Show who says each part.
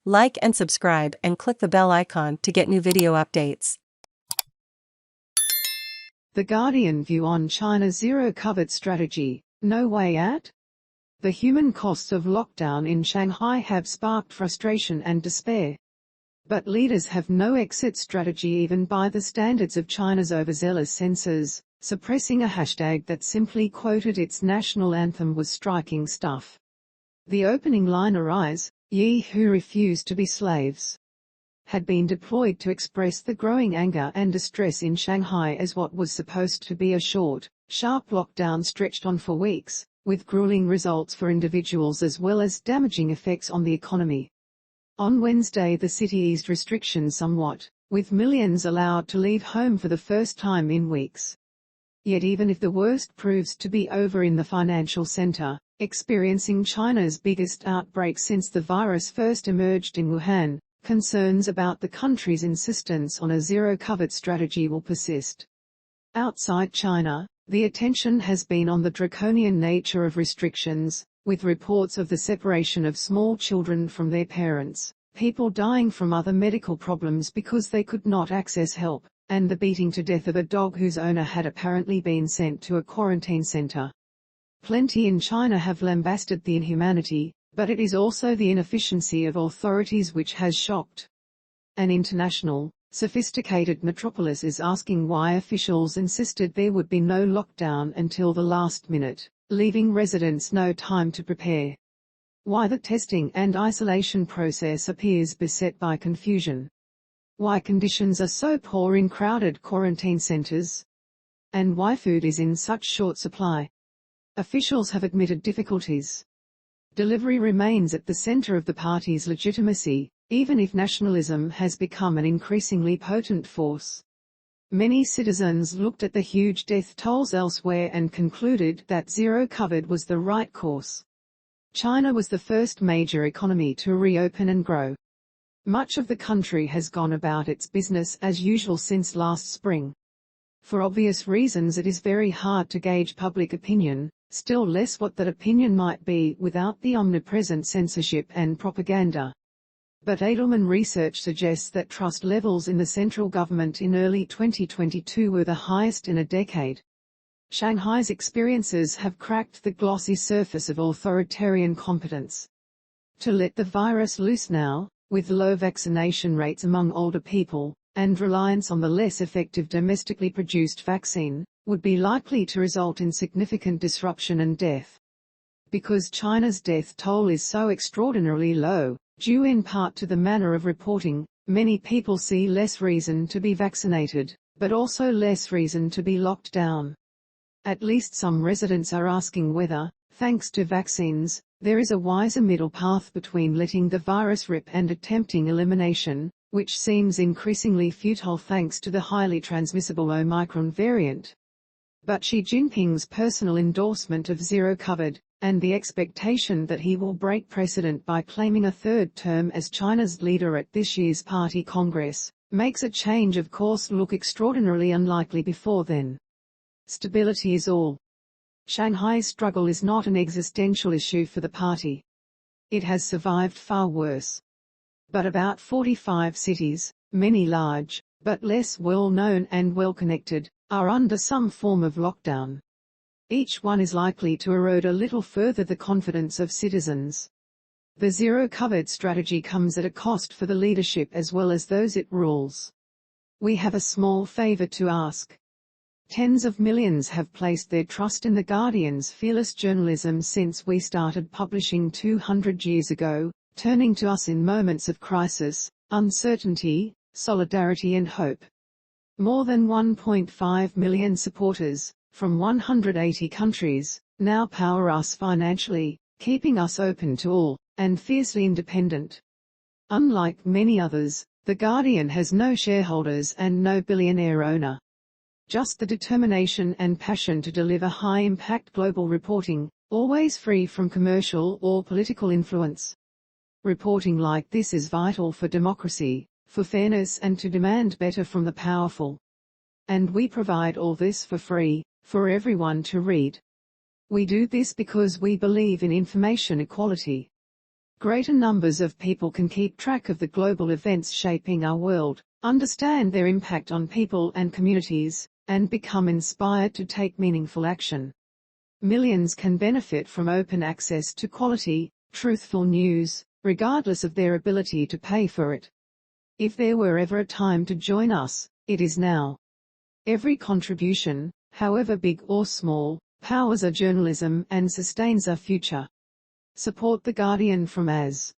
Speaker 1: Like and subscribe and click the bell icon to get new video updates.
Speaker 2: The Guardian view on China's zero-COVID strategy, no way out? The human costs of lockdown in Shanghai have sparked frustration and despair. But leaders have no exit strategy even by the standards of China's overzealous censors. Suppressing a hashtag that simply quoted its national anthem was striking stuff. The opening line, "Arise, ye who refuse to be slaves," had been deployed to express the growing anger and distress in Shanghai as what was supposed to be a short, sharp lockdown stretched on for weeks, with gruelling results for individuals as well as damaging effects on the economy. On Wednesday, the city eased restrictions somewhat, with millions allowed to leave home for the first time in weeks. Yet even if the worst proves to be over in the financial center, experiencing China's biggest outbreak since the virus first emerged in Wuhan, concerns about the country's insistence on a zero-COVID strategy will persist. Outside China, the attention has been on the draconian nature of restrictions, with reports of the separation of small children from their parents, people dying from other medical problems because they could not access help, and the beating to death of a dog whose owner had apparently been sent to a quarantine center. Plenty in China have lambasted the inhumanity, but it is also the inefficiency of authorities which has shocked. An international, sophisticated metropolis is asking why officials insisted there would be no lockdown until the last minute, leaving residents no time to prepare. Why the testing and isolation process appears beset by confusion. Why conditions are so poor in crowded quarantine centers. And why food is in such short supply. Officials have admitted difficulties. Delivery remains at the center of the party's legitimacy, even if nationalism has become an increasingly potent force. Many citizens looked at the huge death tolls elsewhere and concluded that zero-COVID was the right course. China was the first major economy to reopen and grow. Much of the country has gone about its business as usual since last spring. For obvious reasons, it is very hard to gauge public opinion, still less what that opinion might be without the omnipresent censorship and propaganda. But Edelman research suggests that trust levels in the central government in early 2022 were the highest in a decade. Shanghai's experiences have cracked the glossy surface of authoritarian competence. To let the virus loose now, with low vaccination rates among older people, and reliance on the less effective domestically produced vaccine, would be likely to result in significant disruption and death. Because China's death toll is so extraordinarily low, due in part to the manner of reporting, many people see less reason to be vaccinated, but also less reason to be locked down. At least some residents are asking whether, thanks to vaccines, there is a wiser middle path between letting the virus rip and attempting elimination, which seems increasingly futile thanks to the highly transmissible Omicron variant. But Xi Jinping's personal endorsement of zero-COVID, and the expectation that he will break precedent by claiming a third term as China's leader at this year's Party Congress, makes a change of course look extraordinarily unlikely before then. Stability is all. Shanghai's struggle is not an existential issue for the party. It has survived far worse. But about 45 cities, many large, but less well-known and well-connected, are under some form of lockdown. Each one is likely to erode a little further the confidence of citizens. The zero-COVID strategy comes at a cost for the leadership as well as those it rules. We have a small favor to ask. Tens of millions have placed their trust in the Guardian's fearless journalism since we started publishing 200 years ago, turning to us in moments of crisis, uncertainty, solidarity and hope. More than 1.5 million supporters, from 180 countries, now power us financially, keeping us open to all, and fiercely independent. Unlike many others, The Guardian has no shareholders and no billionaire owner. Just the determination and passion to deliver high-impact global reporting, always free from commercial or political influence. Reporting like this is vital for democracy, for fairness and to demand better from the powerful. And we provide all this for free, for everyone to read. We do this because we believe in information equality. Greater numbers of people can keep track of the global events shaping our world, understand their impact on people and communities, and become inspired to take meaningful action. Millions can benefit from open access to quality, truthful news, regardless of their ability to pay for it. If there were ever a time to join us, it is now. Every contribution, however big or small, powers our journalism and sustains our future. Support The Guardian from As.